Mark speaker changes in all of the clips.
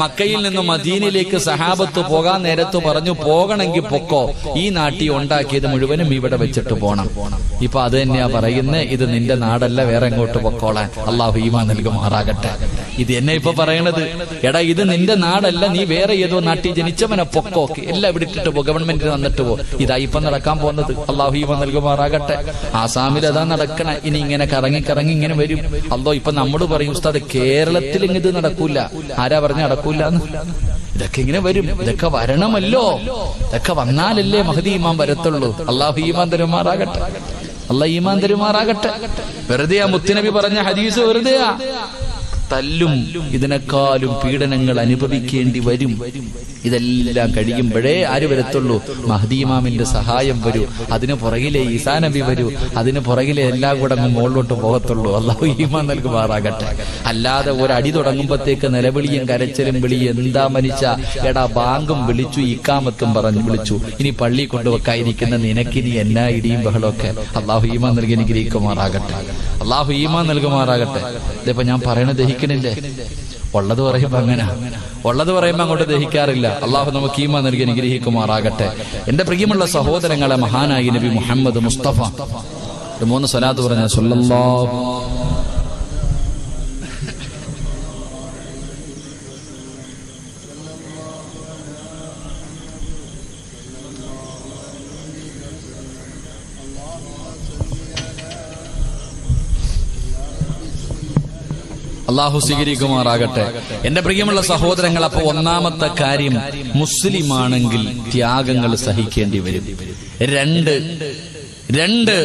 Speaker 1: മക്കയിൽ നിന്നും മദീനയിലേക്ക് സഹാബത്ത് പോകാൻ നേരത്ത് പറഞ്ഞു, പോകണമെങ്കിൽ പൊക്കോ, ഈ നാട്ടി ഉണ്ടാക്കിയത് മുഴുവനും ഇവിടെ വെച്ചിട്ട് പോണം. ഇപ്പൊ അത് തന്നെയാ പറയുന്നത്, ഇത് നിന്റെ നാടല്ല, വേറെ എങ്ങോട്ട് പൊക്കോളാൻ. അള്ളാഹു ഈമാൻ നൽകുമാറാകട്ടെ. ഇത് എന്നെ ഇപ്പൊ പറയണത്, എടാ ഇത് നിന്റെ നാടല്ല, നീ വേറെ ഏതോ നാട്ടിൽ ജനിച്ചവനെ പൊക്കോ, എല്ലാം വിട്ടിട്ട് പോ, ഗവൺമെന്റിന് വന്നിട്ട് പോ. ഇതാ ഇപ്പൊ നടക്കാൻ പോകുന്നത്. അള്ളാഹു ഈമാൻ നൽകുമാറാകട്ടെ. ആസാമിൽ അതാ നടക്കണ. ഇനി ഇങ്ങനെ കറങ്ങി കറങ്ങി ഇങ്ങനെ വരും. അല്ലോ ഇപ്പൊ നമ്മോട് പറയും, ഉസ്താദ് കേരളത്തിൽ ഇത് നടക്കൂല. ആരാ പറഞ്ഞ നടക്കൂല? ഇതൊക്കെ ഇങ്ങനെ വരും. ഇതൊക്കെ വരണമല്ലോ. ഇതൊക്കെ വന്നാലല്ലേ മഹദി ഈമാൻ വരത്തുള്ളൂ. അള്ളാഹു ഈമാൻ തരുമാറാകട്ടെ. അള്ളാഹ് ഈമാൻ തരുമാറാകട്ടെ. വെറുതെയാ മുത്തുനബി പറഞ്ഞ ഹദീസ്, വെറുതെയാ. തല്ലും ഇതിനേക്കാളും പീഡനങ്ങൾ അനുഭവിക്കേണ്ടി വരും. ഇതെല്ലാം കഴിയുമ്പോഴേ ആര് വരത്തുള്ളൂ? മഹ്ദി ഇമാമിന്റെ സഹായം വരൂ. അതിന് പുറകിലെ ഈസാ നബി വരൂ. അതിന് പുറകിലെ എല്ലാം കൂടെ മുകളിലോട്ട് പോകത്തുള്ളൂ. അള്ളാഹു ഈമാൻ നൽകുമാറാകട്ടെ. അല്ലാതെ ഒരടി തുടങ്ങുമ്പോഴത്തേക്ക് നിലവിളിയും കരച്ചിലും വിളിയും, എന്താ മനുഷ്യ, എടാ ബാങ്കും വിളിച്ചു, ഇക്കാമത്തും പറഞ്ഞു വിളിച്ചു, ഇനി പള്ളി കൊണ്ടുവെക്കാതിരിക്കുന്ന നിനക്കിനി എന്നാ ഇടിയും ബഹളമൊക്കെ. അള്ളാഹു ഈമാൻ നൽകി അനുഗ്രഹിക്കുമാറാകട്ടെ. അള്ളാഹു ഈമാൻ നൽകുമാറാകട്ടെ. ഇതിപ്പോ ഞാൻ പറയണത് ദഹിക്കണില്ലേ? ഉള്ളത് പറയുമ്പോ അങ്ങനെ, ഉള്ളത് പറയുമ്പോ അങ്ങോട്ട് ദഹിക്കാറില്ല. അള്ളാഹു നമുക്ക് ഈമാൻ നൽകി അനുഗ്രഹിക്കുമാറാകട്ടെ. എന്റെ പ്രിയമുള്ള സഹോദരങ്ങളെ, മഹാനായ നബി മുഹമ്മദ് മുസ്തഫ 3 സ്വലാത്ത് പറഞ്ഞ സല്ലല്ലാഹു അള്ളാഹു സ്വീകരിക്കുമാറാകട്ടെ. എന്റെ പ്രിയമുള്ള സഹോദരങ്ങൾ, അപ്പൊ ഒന്നാമത്തെ കാര്യം, മുസ്ലിമാണെങ്കിൽ ത്യാഗങ്ങൾ സഹിക്കേണ്ടി വരും. രണ്ട്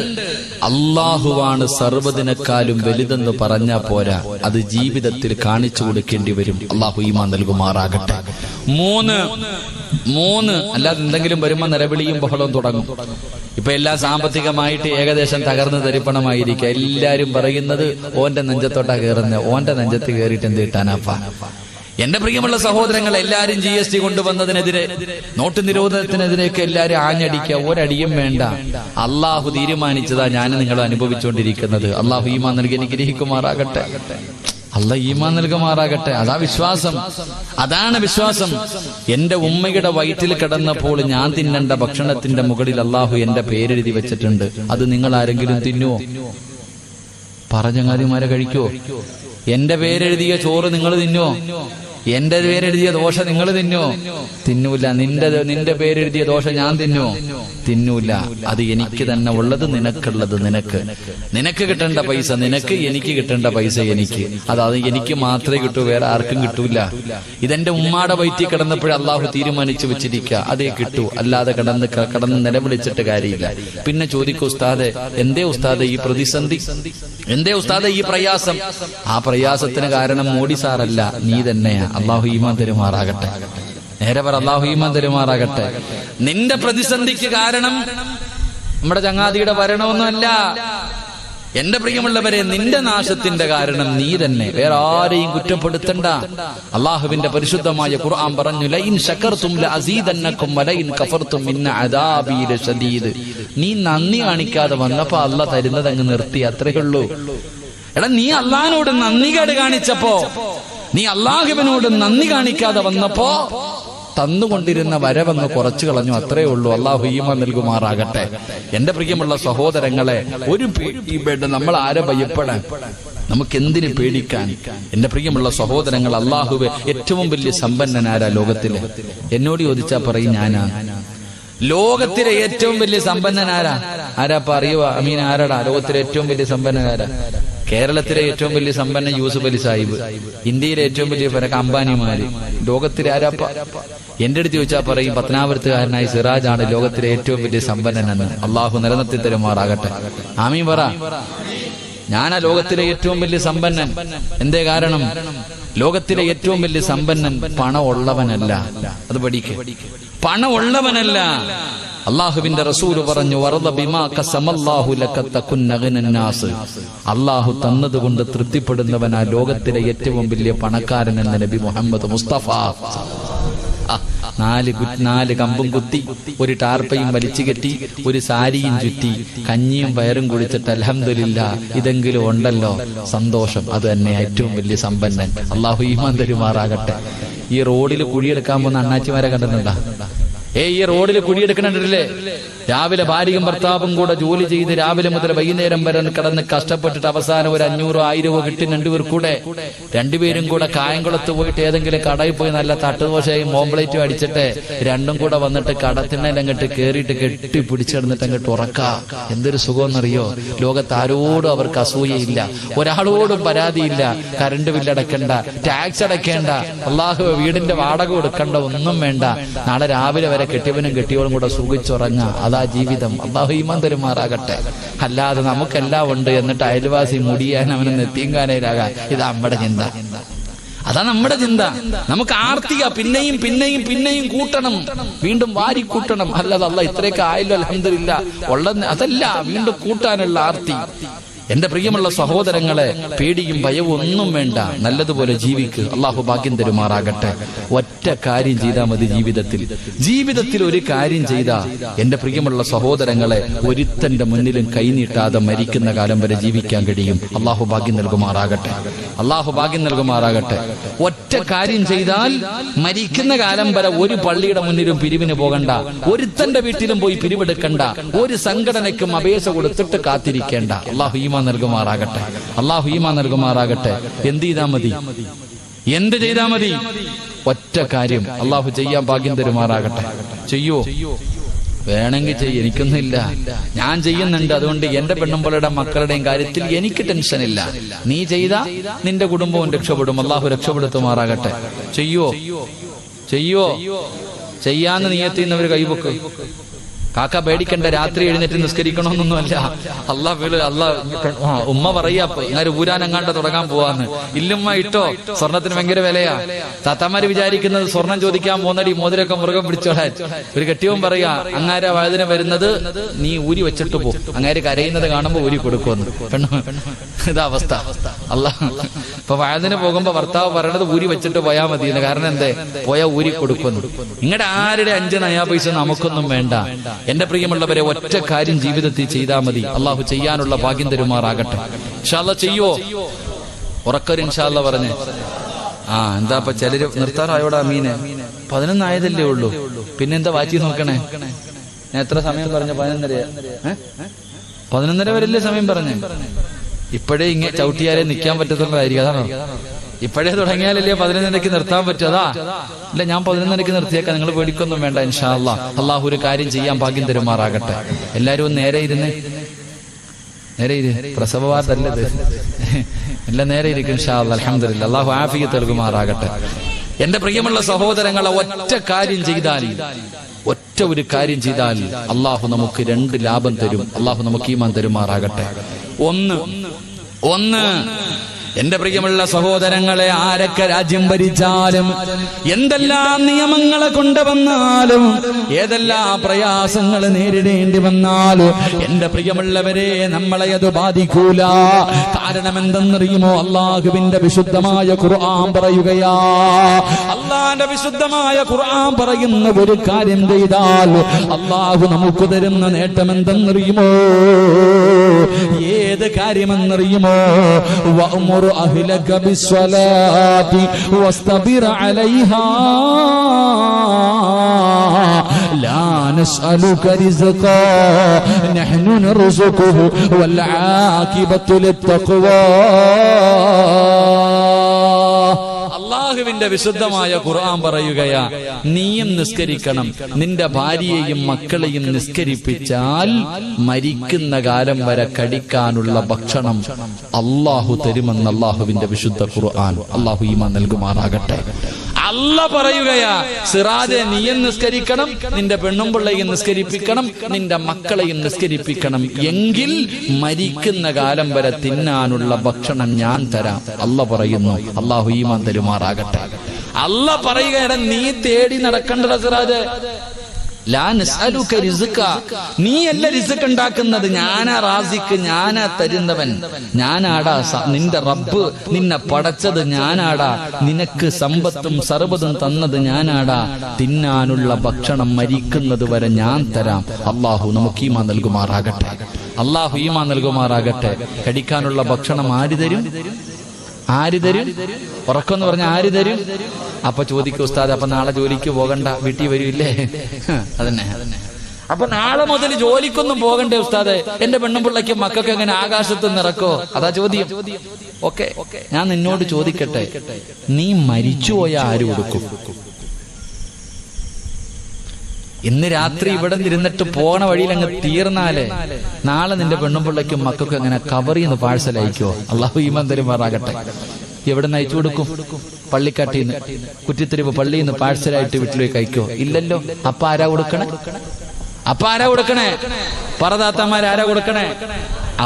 Speaker 1: അള്ളാഹുവാണ് സർവ്വതിനേക്കാളും വലുതെന്ന് പറഞ്ഞാ പോരാ, അത് ജീവിതത്തിൽ കാണിച്ചു കൊടുക്കേണ്ടി വരും. അള്ളാഹു ഈമാൻ നൽകുമാറാകട്ടെ. 3 അല്ലാതെ എന്തെങ്കിലും വരുമ്പോ നിലവിളിയും ബഹളവും തുടങ്ങും. ഇപ്പൊ എല്ലാം സാമ്പത്തികമായിട്ട് ഏകദേശം തകർന്ന് തരിപ്പണമായിരിക്കുക. എല്ലാരും പറയുന്നത് ഓന്റെ നെഞ്ചത്തോട്ടാ കയറുന്നത്. ഓന്റെ നെഞ്ചത്ത് കയറിയിട്ട് എന്ത് കിട്ടാനാപ്പാ? എന്റെ പ്രിയമുള്ള സഹോദരങ്ങൾ, എല്ലാരും GST കൊണ്ടുവന്നതിനെതിരെ, നോട്ട് നിരോധനത്തിനെതിരെയൊക്കെ എല്ലാരും ആഞ്ഞടിക്കുക. ഒരടിയും വേണ്ട. അള്ളാഹു തീരുമാനിച്ചതാ ഞാൻ നിങ്ങൾ അനുഭവിച്ചുകൊണ്ടിരിക്കുന്നത്. അള്ളാഹു ഈമാൻ നൽകി അനുഗ്രഹിക്കുമാറാകട്ടെ. അള്ളാഹ് ഈമാൻ നൽകുമാറാകട്ടെ. അതാ വിശ്വാസം, അതാണ് വിശ്വാസം. എന്റെ ഉമ്മയുടെ വയറ്റിൽ കിടന്നപ്പോൾ ഞാൻ തിന്നേണ്ട ഭക്ഷണത്തിന്റെ മുകളിൽ അള്ളാഹു എന്റെ പേരെഴുതി വെച്ചിട്ടുണ്ട്. അത് നിങ്ങൾ ആരെങ്കിലും തിന്നുവോ? പറഞ്ഞങ്ങാതിമാരെ കഴിക്കുവോ? എന്റെ പേരെഴുതിയ ചോറ് നിങ്ങൾ തിന്നുവോ? എന്റെ പേരെഴുതിയ ദോശ നിങ്ങൾ തിന്നുവോ? തിന്നൂല. നിന്റെ പേരെഴുതിയ ദോശ ഞാൻ തിന്നുവോ? തിന്നൂല. അത് എനിക്ക് തന്നെ ഉള്ളത്, നിനക്കുള്ളത് നിനക്ക് കിട്ടേണ്ട പൈസ നിനക്ക്, എനിക്ക് കിട്ടേണ്ട പൈസ എനിക്ക്. അത് എനിക്ക് മാത്രമേ കിട്ടൂ, വേറെ ആർക്കും കിട്ടൂല. ഇതെന്റെ ഉമ്മാടെ വയറ്റിൽ കിടന്നപ്പോഴേ അള്ളാഹു തീരുമാനിച്ചു വെച്ചിരിക്കുക, അതേ കിട്ടൂ. അല്ലാതെ കടന്ന് നിലവിളിച്ചിട്ട് കാര്യമില്ല. പിന്നെ ചോദിക്കൂ, ഉസ്താദെ എന്തേ ഉസ്താദെ ഈ പ്രതിസന്ധി, എന്തേ ഉസ്താദെ ഈ പ്രയാസം? ആ പ്രയാസത്തിന് കാരണം മോഡി സാറല്ല, നീ തന്നെയാ. അള്ളാഹു ഈമാൻ തരുമാറാകട്ടെ. നേരെ പറ, അള്ളാഹു ഈമാൻ തരുമാറാകട്ടെ. നിന്റെ പ്രതിസന്ധിക്ക് കാരണം നമ്മുടെ ചങ്ങാതിയുടെ ഭരണമൊന്നുമല്ല. എന്റെ പ്രിയമുള്ളവരെ, നിന്റെ നാശത്തിന്റെ കാരണം നീ തന്നെ, വേറെ ആരെയും കുറ്റപ്പെടുത്തണ്ട. അള്ളാഹുവിന്റെ പരിശുദ്ധമായ ഖുർആൻ പറഞ്ഞു, ലഇൻ ശകർതും ലഅസീദന്നകും വലഇൻ കഫർതും ഇന്ന അദാബി ലശദീദ്. നീ നന്ദി കാണിക്കാതെ വന്നപ്പോ അള്ളാഹ് തരുന്നത് അങ്ങ് നിർത്തി, അത്രയേ ഉള്ളൂ. എടാ, നീ അള്ളാഹിനോട് നന്ദികേട് കാണിച്ചപ്പോ, നീ അള്ളാഹുവിനോട് നന്ദി കാണിക്കാതെ വന്നപ്പോ തന്നുകൊണ്ടിരുന്ന വരവെന്ന് കുറച്ചു കളഞ്ഞു, അത്രയേ ഉള്ളൂ. അള്ളാഹു ഈമാൻ നൽകുമാറാകട്ടെ. എന്റെ പ്രിയമുള്ള സഹോദരങ്ങളെ, ഒരു പേടി, നമ്മൾ ആരെ ഭയപ്പെടാൻ, നമുക്ക് എന്തിനു പേടിക്കാൻ? എന്റെ പ്രിയമുള്ള സഹോദരങ്ങൾ, അള്ളാഹുവെ ഏറ്റവും വലിയ സമ്പന്നനാരാ ലോകത്തില്? എന്നോട് ചോദിച്ചാ പറയും ഞാനാ. ലോകത്തിലെ ഏറ്റവും വലിയ സമ്പന്നനാരാ? ആരാപ്പ അറിയുക? അമീൻ, ആരാടാ ലോകത്തിലെ ഏറ്റവും വലിയ സമ്പന്നനാരാ? കേരളത്തിലെ ഏറ്റവും വലിയ സമ്പന്ന യൂസുഫ് അലി സാഹിബ്, ഇന്ത്യയിലെ ഏറ്റവും വലിയ അംബാനിമാര്. ലോകത്തിലെ ആരാപ്പ? എന്റെ അടുത്ത് ചോദിച്ചാൽ പറയും പത്തനാപുരത്തുകാരനായ സിറാജാണ് ലോകത്തിലെ ഏറ്റവും വലിയ സമ്പന്നനെന്ന്. അള്ളാഹു നിലനിർത്തി തരുമാറാകട്ടെ. ആമീൻ പറ. ഞാനാ ലോകത്തിലെ ഏറ്റവും വലിയ സമ്പന്നൻ. എന്തേ കാരണം? ലോകത്തിലെ ഏറ്റവും വലിയ സമ്പന്നൻ പണമുള്ളവനല്ല. അത് പഠിക്ക്. പണമുള്ളവനല്ല. അള്ളാഹുവിന്റെ റസൂൽ പറഞ്ഞു, വറദ ബിമാ ഖസമല്ലാഹു ലക തകുന്ന ഗനന്നാസ്. അള്ളാഹു തന്നതുകൊണ്ട് തൃപ്തിപ്പെടുന്നവനാ ലോകത്തിലെ ഏറ്റവും വലിയ പണക്കാരൻ എന്ന് നബി മുഹമ്മദ് മുസ്തഫ. 4 കമ്പും കുത്തി, ഒരു ടാർപ്പയും വലിച്ചു കെട്ടി, ഒരു സാരിയും ചുറ്റി, കഞ്ഞിയും പയറും കുടിച്ചിട്ട് അൽഹംദുലില്ലാ ഇതെങ്കിലും ഉണ്ടല്ലോ, സന്തോഷം. അത് തന്നെ ഏറ്റവും വലിയ സമ്പന്നൻ. അള്ളാഹു ഈമാൻ തരുമാറാകട്ടെ. ഈ റോഡിൽ കുഴിയെടുക്കാൻ പോകുന്ന അണ്ണാച്ചിമാരെ കണ്ടിട്ടുണ്ടാ? ഈ റോഡിൽ കുഴിയെടുക്കണില്ലേ? രാവിലെ ഭാര്യയും ഭർത്താവും കൂടെ ജോലി ചെയ്ത് രാവിലെ മുതൽ വൈകുന്നേരം വരെ കിടന്ന് കഷ്ടപ്പെട്ടിട്ട് അവസാനം ഒരു 500-1000 കിട്ടി രണ്ടുപേരും കൂടെ കായംകുളത്ത് പോയിട്ട് ഏതെങ്കിലും കടയിൽ പോയി നല്ല തട്ടുദോശയും ഓംപ്ലേറ്റും അടിച്ചിട്ട് രണ്ടും കൂടെ വന്നിട്ട് കടത്തിനങ്ങോട്ട് കേറിയിട്ട് കെട്ടി പിടിച്ചെടുന്നിട്ട് അങ്ങോട്ട് ഉറക്കാം. എന്തൊരു സുഖമെന്നറിയോ? ലോകത്ത് ആരോടും അവർക്ക് അസൂയയില്ല, ഒരാളോടും പരാതിയില്ല. കറണ്ട് ബില്ല് അടയ്ക്കണ്ട, ടാക്സ് അടയ്ക്കേണ്ട, അള്ളാഹു വീടിന്റെ വാടക കൊടുക്കണ്ട, ഒന്നും വേണ്ട. നാളെ രാവിലെ വരെ കെട്ടിയവനും കെട്ടിയവനും കൂടെ സുഖിച്ചുറങ്ങ. അതാ ജീവിതം. അള്ളാഹു ഈമാൻ തരുമാറാകട്ടെ. അല്ലാതെ നമുക്കെല്ലാം ഉണ്ട് എന്നിട്ട് അയൽവാസി മുടിയാൻ അവന് നെത്തിയങ്കാനയിലാകാൻ, ഇത് നമ്മുടെ ചിന്ത. അതാ നമ്മുടെ ചിന്ത. നമുക്ക് ആർത്തിക പിന്നെയും പിന്നെയും പിന്നെയും കൂട്ടണം, വീണ്ടും വാരി കൂട്ടണം. അല്ലാതെ അല്ലാഹ് ഇത്രയൊക്കെ ആയല്ലോ അൽഹംദുലില്ലാഹ് ഉള്ളത് അതല്ല, വീണ്ടും കൂട്ടാനുള്ള ആർത്തി. എന്റെ പ്രിയമുള്ള സഹോദരങ്ങളെ, പേടിയും ഭയവും ഒന്നും വേണ്ട, നല്ലതുപോലെ ജീവിക്ക്. അള്ളാഹു ഭാഗ്യം തരുമാറാകട്ടെ. ഒറ്റ കാര്യം ചെയ്താൽ മതി ജീവിതത്തിൽ ഒരു കാര്യം ചെയ്താ എന്റെ പ്രിയമുള്ള സഹോദരങ്ങളെ, ഒരുത്തന്റെ മുന്നിലും കൈനീട്ടാതെ മരിക്കുന്ന കാലം വരെ ജീവിക്കാൻ കഴിയും. അള്ളാഹു ഭാഗ്യം നൽകുമാറാകട്ടെ. അള്ളാഹു ഭാഗ്യം നൽകുമാറാകട്ടെ. ഒറ്റ കാര്യം ചെയ്താൽ മരിക്കുന്ന കാലം വരെ ഒരു പള്ളിയുടെ മുന്നിലും പിരിവിന് പോകണ്ട, ഒരുത്തന്റെ വീട്ടിലും പോയി പിരിവെടുക്കണ്ട, ഒരു സംഘടനയ്ക്കും അപേക്ഷ കൊടുത്തിട്ട് കാത്തിരിക്കേണ്ട. അള്ളാഹു ഈമാൻ നൽകുമാറാകട്ടെ. അള്ളാഹു ഈമാൻ നൽകുമാറാകട്ടെ. എന്ത് ചെയ്താ മതി? ഒറ്റ കാര്യം അള്ളാഹു ചെയ്യാൻ ഭാഗ്യം തരുമാറാകട്ടെ. ചെയ്യോ? വേണമെങ്കിൽ ചെയ്യും, എനിക്കൊന്നുമില്ല, ഞാൻ ചെയ്യുന്നുണ്ട്. അതുകൊണ്ട് എന്റെ പെണ്ണുമ്പളുടെ മക്കളുടെയും കാര്യത്തിൽ എനിക്ക് ടെൻഷനില്ല. നീ ചെയ്താ നിന്റെ കുടുംബവും രക്ഷപ്പെടും. അള്ളാഹു രക്ഷപ്പെടുത്തുമാറാകട്ടെ. ചെയ്യോ? ചെയ്യാന്ന് നീയത്തിന്നവര് കൈവക്ക്. കാക്ക പേടിക്കണ്ട, രാത്രി എഴുന്നേറ്റ് നിസ്കരിക്കണമെന്നൊന്നുമല്ല. ഉമ്മ പറയാ അങ്ങനെ ഊരാനെങ്ങാണ്ട് തുടങ്ങാൻ പോവാന്ന്. ഇല്ലുമ്മ ഇട്ടോ, സ്വർണത്തിന് ഭയങ്കര വിലയാ. താത്താമാര് വിചാരിക്കുന്നത് സ്വർണം ചോദിക്കാൻ പോകുന്നടി മോതിരൊക്കെ മുറുകം പിടിച്ചോളാൻ. ഒരു കെട്ടിയവൻ പറയാ, അങ്ങാരെ വഴുതിന വരുന്നത് നീ ഊരി വെച്ചിട്ട് പോ, അങ്ങാര് കരയുന്നത് കാണുമ്പോ ഊരി കൊടുക്കുമെന്ന്. ഇതാ അവസ്ഥ. ഇപ്പൊ വഴുതിന് പോകുമ്പോ ഭർത്താവ് പറയണത് ഊരി വെച്ചിട്ട് പോയാ മതി. കാരണം എന്തേ? പോയാ ഊരി കൊടുക്കുമെന്ന്. നിങ്ങളുടെ ആരുടെ 5 നയാ പൈസ നമുക്കൊന്നും വേണ്ട. എന്റെ പ്രിയമുള്ളവരെ, ഒറ്റ കാര്യം ജീവിതത്തിൽ ചെയ്താൽ മതി. അള്ളാഹു ചെയ്യാനുള്ള ഭാഗ്യം തരുമാറാകട്ടെ. ഇൻഷാ അല്ലാഹ് ചെയ്യോ? ഉറക്കൊരു ഇൻഷാ അല്ലാഹ് പറഞ്ഞേ. എന്താ ഇപ്പൊ ചിലര് നിർത്താറായോടാ മീനെ? 11 ആയതല്ലേ ഉള്ളൂ, പിന്നെന്താ വാറ്റി നോക്കണേ? ഞാൻ എത്ര സമയം പറഞ്ഞ? 11:30 വരെയല്ലേ സമയം പറഞ്ഞേ? ഇപ്പോഴേ ഇങ്ങനെ ചവിട്ടിയാലേ നിൽക്കാൻ പറ്റത്തുള്ളതായിരിക്കും. അതാണോ? ഇപ്പോഴേ തുടങ്ങിയാലല്ലേ 11:30 നിർത്താൻ പറ്റും. ഇല്ല, ഞാൻ 11:30 നിർത്തിയേക്കാം, നിങ്ങൾ പേടിക്കൊന്നും വേണ്ട. ഇൻഷാ അല്ലാഹ് അള്ളാഹു ഒരു കാര്യം ചെയ്യാൻ ഭാഗ്യം തരുമാറാകട്ടെ. എല്ലാരും നേരെ ഇരുന്ന് പ്രസവവാർത്തല്ലത്, എല്ലാം നേരെ ഇരിക്കും. ഇൻഷാ അല്ലാഹ് അൽഹംദുലില്ലാഹ്. അള്ളാഹു ആഫിയത്ത് നൽകുമാറാകട്ടെ. എന്റെ പ്രിയമുള്ള സഹോദരങ്ങളെ, ഒറ്റ ഒരു കാര്യം ചെയ്താൽ അള്ളാഹു നമുക്ക് 2 ലാഭം തരും. അള്ളാഹു നമുക്ക് ഈമാൻ തരുമാറാകട്ടെ. ഒന്ന് എന്റെ പ്രിയമുള്ള സഹോദരങ്ങളെ, ആരൊക്കെ രാജ്യം ഭരിച്ചാലും, എന്തെല്ലാം നിയമങ്ങളെ കൊണ്ടുവന്നാലും, ഏതെല്ലാം പ്രയാസങ്ങൾ നേരിടേണ്ടി വന്നാലും, എന്റെ പ്രിയമുള്ളവരെ, നമ്മളെ അത് ബാധിക്കൂല. കാരണം എന്തെന്നറിയുമോ? അള്ളാഹുവിന്റെ വിശുദ്ധമായ ഖുർആൻ പറയുകയാ. അള്ളാന്റെ വിശുദ്ധമായ ഖുർആൻ പറയുന്ന ഒരു കാര്യം ചെയ്താൽ അള്ളാഹു നമുക്ക് തരുന്ന നേട്ടം എന്തെന്നറിയുമോ? ഏത് കാര്യമെന്നറിയുമോ? أهلك بالصلاة واصطبر عليها لا نسألك رزقا نحن نرزقه والعاقبة للتقوى. അള്ളാഹുവിന്റെ വിശുദ്ധമായ ഖുർആൻ പറയുകയാ, നീയും നിസ്കരിക്കണം, നിന്റെ ഭാര്യയെയും മക്കളെയും നിസ്കരിപ്പിച്ചാൽ മരിക്കുന്ന കാലം വരെ കടിക്കാനുള്ള ഭക്ഷണം അള്ളാഹു തരുമെന്ന് അള്ളാഹുവിന്റെ വിശുദ്ധ ഖുർആൻ. അള്ളാഹു ഈമാൻ നൽകുമാറാകട്ടെ. അല്ലാഹ് പറയുകയാ, സിറാജെ, നീയും നിസ്കരിക്കണം, നിന്റെ പെണ്ണും പിള്ളയും നിസ്കരിപ്പിക്കണം, നിന്റെ മക്കളെയും നിസ്കരിപ്പിക്കണം, എങ്കിൽ മരിക്കുന്ന കാലം വരെ തിന്നാനുള്ള ഭക്ഷണം ഞാൻ തരാം. അല്ലാഹ് പറയുന്നു. അള്ളാഹു ഈമാൻ തരുമാറാകട്ടെ. അല്ലാഹ് പറയുകയാണ്, നീ തേടി നടക്കണ്ട സിറാജെ. നീയല്ല റിസ്ക് ഉണ്ടാക്കുന്നത്, ഞാനാ റാസിക്ക്, ഞാനാ തരുന്നവൻ, ഞാനാടാ നിന്റെ റബ്ബ്. നിന്നെ പടച്ചത് ഞാനാടാ, നിനക്ക് സമ്പത്തും സർവ്വതും തന്നത് ഞാനാടാ. തിന്നാനുള്ള ഭക്ഷണം മരിക്കുന്നത് വരെ ഞാൻ തരാം. അള്ളാഹു നമുക്ക് ഈമാൻ നൽകുമാറാകട്ടെ. അള്ളാഹു ഈമാൻ നൽകുമാറാകട്ടെ. കടിക്കാനുള്ള ഭക്ഷണം ആര് തരും? ആര് തരും? ഉറക്കെന്ന് പറഞ്ഞ ആര് തരും? അപ്പൊ ചോദിക്കും ഉസ്താദ്, അപ്പൊ നാളെ ജോലിക്ക് പോകണ്ട, വീട്ടിൽ വരൂല്ലേ? അതന്നെ. അപ്പൊ നാളെ മുതൽ ജോലിക്കൊന്നും പോകണ്ടേ ഉസ്താദെ? എന്റെ പെണ്ണും പിള്ളയ്ക്കും മക്കൾക്ക് എങ്ങനെ ആകാശത്ത് നിറക്കോ? അതാ ചോദ്യം. ഓക്കെ, ഞാൻ നിന്നോട് ചോദിക്കട്ടെ, നീ മരിച്ചുപോയ ആര് കൊടുക്കും? ഇന്ന് രാത്രി ഇവിടെ ഇരുന്നിട്ട് പോണ വഴിയിൽ അങ്ങ് തീർന്നാലേ നാളെ നിന്റെ പെണ്ണും പിള്ളയ്ക്കും മക്കൾക്കും എങ്ങനെ കവറിൽ നിന്ന് പാഴ്സൽ അയക്കോ? അള്ളാഹു ഈമാൻ തരുമാറാകട്ടെ. എവിടെ നിന്ന് അയച്ചു കൊടുക്കും? പള്ളിക്കാട്ടിൽ നിന്ന്, കുറ്റിത്തെരുവ് പള്ളിയിൽ നിന്ന് പാഴ്സലായിട്ട് വീട്ടിലേക്ക് അയക്കോ? ഇല്ലല്ലോ. അപ്പൊ ആരാ കൊടുക്കണേ? പറദാത്തമാരാരാ കൊടുക്കണേ?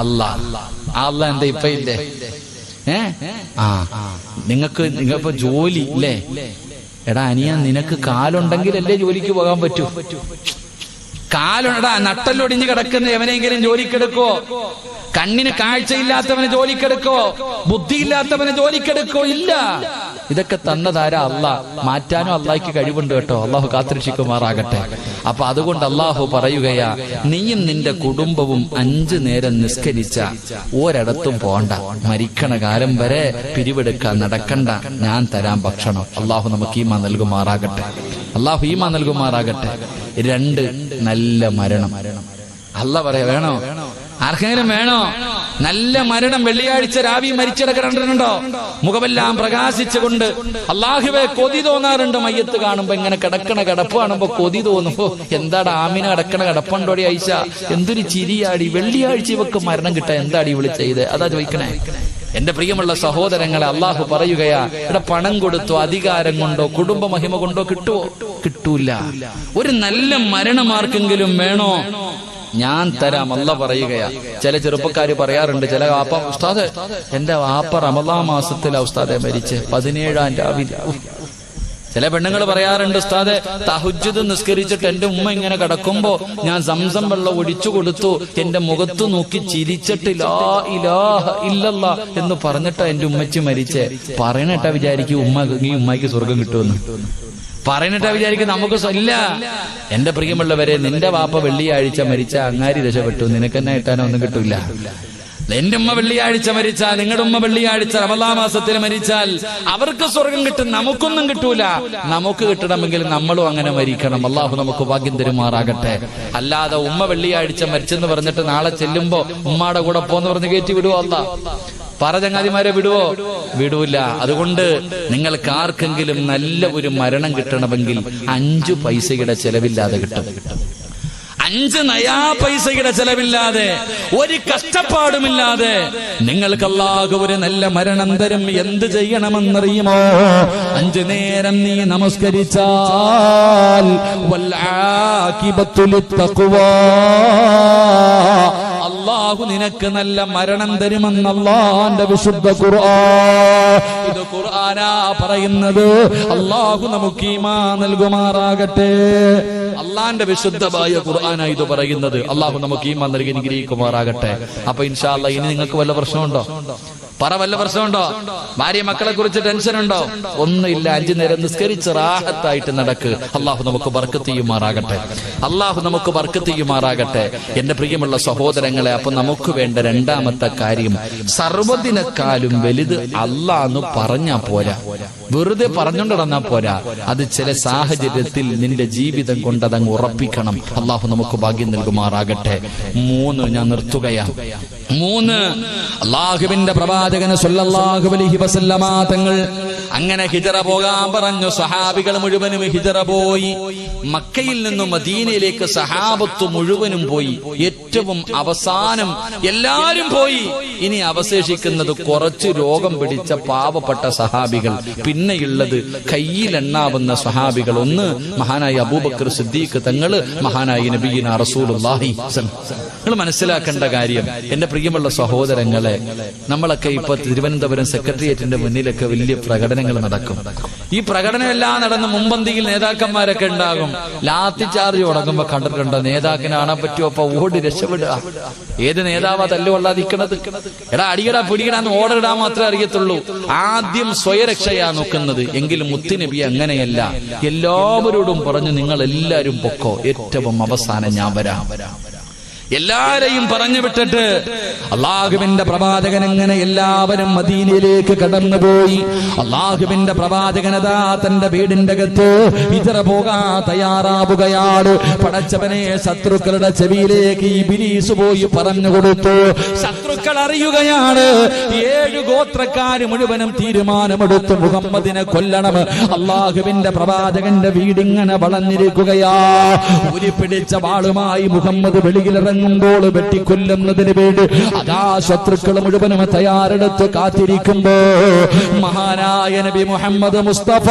Speaker 1: അല്ലാ എന്താ ഇപ്പൊ ഇല്ലേ? നിങ്ങൾക്ക് ജോലി ഇല്ലേ? എടാ അനിയ, നിനക്ക് കാലുണ്ടെങ്കിലല്ലേ ജോലിക്ക് പോകാൻ പറ്റൂ. കാലുണ്ടാ നട്ടല്ലൊടിഞ്ഞ് കിടക്കുന്ന എവനെങ്കിലും ജോലിക്കെടുക്കോ? കണ്ണിന് കാഴ്ചയില്ലാത്തവനെ ജോലിക്കെടുക്കോ? ബുദ്ധിയില്ലാത്തവനെ ജോലിക്കെടുക്കോ? ഇല്ല. ഇതൊക്കെ തന്നതാരാ? അല്ലാ. മാറ്റാനും അള്ളാഹ്ക്ക് കഴിവുണ്ട് കേട്ടോ. അള്ളാഹു കാത്തിരക്ഷിക്കുമാറാകട്ടെ. അപ്പൊ അതുകൊണ്ട് അള്ളാഹു പറയുകയാ, നീയും നിന്റെ കുടുംബവും 5 നേരം നിസ്കരിച്ച ഒരിടത്തും പോണ്ട, മരിക്കണ കാലം വരെ പിരിവെടുക്കാൻ നടക്കണ്ട, ഞാൻ തരാം ഭക്ഷണം. അള്ളാഹു നമുക്ക് ഈമാൻ നൽകുമാറാകട്ടെ. 2 നല്ല മരണം. അല്ലാഹ് പറയാ, വേണോ? ആർക്കെങ്കിലും വേണോ നല്ല മരണം? വെള്ളിയാഴ്ച രാവി മരിച്ചിടക്കിടണ്ടോ? മുഖമെല്ലാം പ്രകാശിച്ചുകൊണ്ട് അള്ളാഹുവേ കൊതി തോന്നാറുണ്ട്. മയ്യത്ത് കാണുമ്പോ, ഇങ്ങനെ കിടക്കണ കിടപ്പ് കാണുമ്പോ കൊതി തോന്നുമ്പോ, എന്താടാ ആമിന കിടക്കണ കിടപ്പുണ്ടോടി ഐഷ, എന്തൊരു ചിരിയാടി, വെള്ളിയാഴ്ച ഇവക്ക് മരണം കിട്ടാ, എന്താടി ഇവള് ചെയ്ത്? അതാ ചോദിക്കണേ. എന്റെ പ്രിയമുള്ള സഹോദരങ്ങളെ, അള്ളാഹു പറയുകയാ, ഇവിടെ പണം കൊടുത്തോ, അധികാരം കൊണ്ടോ, കുടുംബ മഹിമ കൊണ്ടോ കിട്ടുവോ? കിട്ടൂല. ഒരു നല്ല മരണമാർക്കെങ്കിലും വേണോ? ഞാൻ തരാം. അല്ലാഹ് പറയുകയാ. ചില ചെറുപ്പക്കാര് പറയാറുണ്ട്, ചില വാപ്പ, ഉസ്താദ് എന്റെ വാപ്പ റമളാൻ മാസത്തിലാ ഉസ്താദെ മരിച്ച്, 17-ാം രാവിലെ. ചില പെണ്ണുങ്ങൾ പറയാറുണ്ട്, ഉസ്താദെ തഹജ്ജുദ് നിസ്കരിച്ചിട്ട് എന്റെ ഉമ്മ ഇങ്ങനെ കിടക്കുമ്പോ ഞാൻ സംസം വെള്ളം ഒഴിച്ചു കൊടുത്തു, എന്റെ മുഖത്ത് നോക്കി ചിരിച്ചിട്ട് ലാ ഇലാഹ ഇല്ലല്ലാ എന്ന് പറഞ്ഞിട്ടാ എന്റെ ഉമ്മച്ചി മരിച്ചേ. പറയണട്ടാ വിചാരിക്കും ഈ ഉമ്മയ്ക്ക് സ്വർഗം കിട്ടുമെന്ന്. പറയുന്നിട്ടാ വിചാരിക്കും നമുക്ക് ഇല്ല. എന്റെ പ്രിയമുള്ളവരെ, നിന്റെ വാപ്പ വെള്ളിയാഴ്ച മരിച്ച അങ്ങാരി രക്ഷപ്പെട്ടു, നിനക്കെന്നെ കിട്ടാനോ ഒന്നും കിട്ടൂല. എന്റെ ഉമ്മ വെള്ളിയാഴ്ച മരിച്ചാൽ, നിങ്ങളുടെ ഉമ്മ വെള്ളിയാഴ്ച റമളാൻ മാസത്തിൽ മരിച്ചാൽ അവർക്ക് സ്വർഗം കിട്ടും, നമുക്കൊന്നും കിട്ടൂല. നമുക്ക് കിട്ടണമെങ്കിൽ നമ്മളും അങ്ങനെ മരിക്കണം. അള്ളാഹു നമുക്ക് ഭാഗ്യം തരുമാറാകട്ടെ. അല്ലാതെ ഉമ്മ വെള്ളിയാഴ്ച മരിച്ചെന്ന് പറഞ്ഞിട്ട് നാളെ ചെല്ലുമ്പോ ഉമ്മാടെ കൂടെ പോന്ന് പറഞ്ഞ് കയറ്റി വിടുവോ? അല്ലാ ചങ്ങാതിമാരെ വിടുവോ? വിടൂല. അതുകൊണ്ട് നിങ്ങൾക്ക് ആർക്കെങ്കിലും നല്ല ഒരു മരണം കിട്ടണമെങ്കിൽ 5 പൈസയുടെ ചെലവില്ലാതെ കിട്ടും. 5 നയാ പൈസയുടെ ചെലവില്ലാതെ, ഒരു കഷ്ടപ്പാടുമില്ലാതെ നിങ്ങൾക്ക് അല്ലാഹു ഒരു നല്ല മരണം തരും. എന്ത് ചെയ്യണമെന്നറിയുമോ? 5 നേരം നീ നമസ്കരിച്ചാൽ വൽആഖിബത്തു ലിത്തഖ്വാ, അല്ലാഹു നിനക്ക് നല്ല മരണം തരുമെന്ന് അല്ലാഹുവിന്റെ വിശുദ്ധ ഖുർആൻ. ഇത് ഖുർആനാ പറയുന്നത്. അല്ലാഹു നമുക്ക് ഈമാൻ നൽകുമാറാകട്ടെ. അള്ളാന്റെ വിശുദ്ധമായ ഖുർആനാ ഇത് പറയുന്നത്. അല്ലാഹു നമുക്ക് ഈമാൻ നൽകി അനുഗ്രഹിക്കുമാറാകട്ടെ. അപ്പൊ ഇൻഷാ അല്ലാഹ്, ഇനി നിങ്ങൾക്ക് വല്ല പ്രശ്നമുണ്ടോ? വല്ല പ്രശ്നമുണ്ടോ? ഭാര്യ മക്കളെ കുറിച്ച് ടെൻഷൻ ഉണ്ടോ? ഒന്നുമില്ല. 5 നേരം നിസ്കരിച്ച് റാഹത്തായിട്ട് നടക്ക്. അല്ലാഹു നമുക്ക് ബർക്കത്ത് ചെയ്യുമാറാകട്ടെ. എന്റെ പ്രിയമുള്ള സഹോദരങ്ങളെ, അപ്പൊ നമുക്ക് വേണ്ട 2ാമത്തെ കാര്യം, സർവ്വതിനെക്കാളും വലുത് അല്ലാഹ് പറഞ്ഞാ പോരാ, വെറുതെ പറഞ്ഞുകൊണ്ട് നടന്നാ പോരാ. അത് ചില സാഹചര്യത്തിൽ നിന്റെ ജീവിതം കൊണ്ട് അതങ്ങ് ഉറപ്പിക്കണം. അല്ലാഹു നമുക്ക് ഭാഗ്യം നൽകുമാറാകട്ടെ. 3 ഞാൻ നിർത്തുകയാണ്. 3 അല്ലാഹുവിന്റെ പ്രവാചകൻ സല്ലല്ലാഹു അലൈഹി വസല്ലമ തങ്ങൾ അങ്ങനെ ഹിജറ പോകാൻ പറഞ്ഞു. സഹാബികൾ മുഴുവനും ഹിജറ പോയി. മക്കയിൽ നിന്നും മദീനയിലേക്ക് സഹാബത്ത് മുഴുവനും പോയി. ഏറ്റവും അവസാനം എല്ലാരും പോയി. ഇനി അവശേഷിക്കുന്നത് കുറച്ച് രോഗം പിടിച്ച പാവപ്പെട്ട സഹാബികൾ. പിന്നെയുള്ളത് കയ്യിലെണ്ണാവുന്ന സഹാബികൾ. ഒന്ന് മഹാനായ അബൂബക്കർ സിദ്ദീഖ് തങ്ങള്, മഹാനായ നബിയിന റസൂലുള്ളാഹി. നിങ്ങൾ മനസ്സിലാക്കേണ്ട കാര്യം, എന്റെ പ്രിയമുള്ള സഹോദരങ്ങളെ, നമ്മളൊക്കെ ഇപ്പൊ തിരുവനന്തപുരം സെക്രട്ടേറിയറ്റിന്റെ മുന്നിലൊക്കെ വലിയ പ്രകടനങ്ങൾ നടക്കും. ഈ പ്രകടനമെല്ലാം നടന്ന് മുമ്പന്തിയിൽ നേതാക്കന്മാരൊക്കെ ഉണ്ടാകും. ലാത്തി ചാർജ് തുടങ്ങുമ്പോ കണ്ടിട്ടുണ്ടോ? നേതാക്കിനെ കാണാൻ പറ്റുമോ? അപ്പൊ ഓടി രക്ഷപ്പെടുക. ഏത് നേതാവാ തല്ലുകൊള്ളാതിരിക്കണത്? എടാ അടിയടാ പിടിക്കടാന്ന് ഓർഡർ ഇടാൻ മാത്രമേ അറിയത്തുള്ളൂ. ആദ്യം സ്വയരക്ഷയാ നോക്കുന്നത്. എങ്കിലും മുത്തുനബി അങ്ങനെയല്ല. എല്ലാവരോടും പറഞ്ഞു, നിങ്ങൾ എല്ലാവരും പൊക്കോ, ഏറ്റവും അവസാനം ഞാൻ വരാം. എല്ലാരെയും പറഞ്ഞു വിട്ടിട്ട് അള്ളാഹുവിന്റെ പ്രവാചകൻ എങ്ങനെ എല്ലാവരും മദീനയിലേക്ക് കടന്നുപോയി. അള്ളാഹുവിന്റെ പ്രവാചകനതാ തന്റെ വീടിന്റെ അകത്ത് ഹിജ്റ പോകാൻ തയ്യാറാവുകയാണ്. പടച്ചവനെ ശത്രുക്കളുടെ ചെവിയിലേക്ക് ഇബ്ലീസ് പോയി പറഞ്ഞു കൊടുത്തു. ശത്രുക്കൾ അറിയുകയാണ് 7 ഗോത്രക്കാര് മുഴുവനും തീരുമാനമെടുത്തു മുഹമ്മദിനെ കൊല്ലണം. അള്ളാഹുവിന്റെ പ്രവാചകന്റെ വീടിങ്ങനെ വളഞ്ഞിരിക്കുകയാ. ഉരി പിടിച്ച വാളുമായി മുഹമ്മദ് വെളിയിലിറങ്ങുമ്പോൾ വെട്ടിക്കൊല്ലുന്നതിന് വേണ്ടി അതാ ശത്രുക്കൾ മുഴുവനും തയ്യാറെടുത്ത് കാത്തിരിക്കുമ്പോ മഹാനായ നബി മുഹമ്മദ് മുസ്തഫ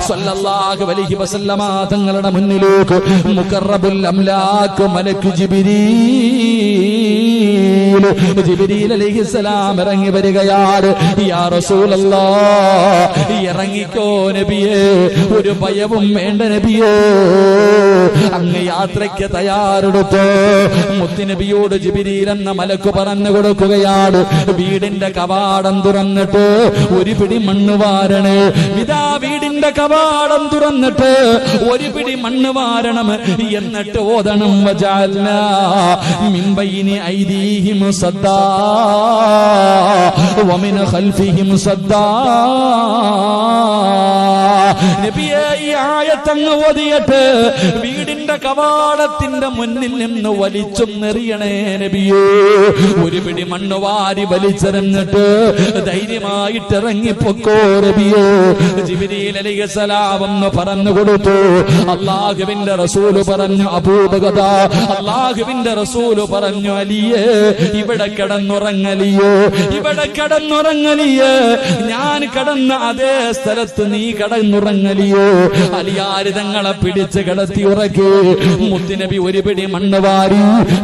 Speaker 1: സ്വല്ലല്ലാഹു അലൈഹി വസല്ലമ തങ്ങളുടെ മുന്നിലേക്ക് മുഖറബുൽ അംലാക്ക് മലക്ക് ജിബ്രീൽ അലൈഹിസ്സലാം ഇറങ്ങി വരികയാണ്. യാ റസൂലല്ലാഹ്, ഇറങ്ങിക്കോ നബിയേ, ഒരു ഭയവും വേണ്ട നബിയേ, അങ്ങ് യാത്രയ്ക്ക് തയ്യാറെടുത്ത്. മുത്തുനബിയോട് ജിബ്രീൽ എന്ന മലക്ക് പറഞ്ഞു കൊടുക്കുകയാണ്, വീടിന്റെ കവാടം തുറന്നിട്ട് ഒരു പിടി മണ്ണ് വാരണേ. ഇതാ വീടിന്റെ കവാടം തുറന്നിട്ട് ഒരു പിടി മണ്ണ് വാരണം. എന്നിട്ട് ഓതണം വജഅൽനാ മിൻ ബൈനി ഐദീഹിം സദ്ദാ വമിൻ ഖൽഫിഹിം സദ്ദാ. നബിയേ, ഈ ആയത്തങ്ങ് ഓതിയിട്ട് വീടിന്റെ കവാടത്തിന്റെ മുന്നിൽ നിന്ന് വലിച്ചൊന്നെറിയണേ നബിയേ. ഒരു പിടി മണ്ണ് വാരി വലിച്ചെറിഞ്ഞിട്ട് ധൈര്യമായിട്ട് ഇറങ്ങിപ്പൊക്കോ നബിയേ. ജിബ്രീൽ അലൈഹിസ്സലാം എന്ന് പറഞ്ഞു കൊടുത്തു. അല്ലാഹുവിന്റെ റസൂല് പറഞ്ഞു അബൂബക്കർ, അല്ലാഹുവിന്റെ റസൂല് പറഞ്ഞു അലിയേ, ഇവിടെ കിടന്നുറങ്ങലിയോ, ഇവിടെ കിടന്നുറങ്ങലിയേ, ഞാൻ കിടന്ന അതേ സ്ഥലത്ത് നീ കിടന്നുറങ്ങലിയോ. അലിയാര് തങ്ങളെ പിടിച്ച് കിടത്തി ഉറക്കി. മുത്തുനബി ഒരു പിടി മണ്ണ് വാരി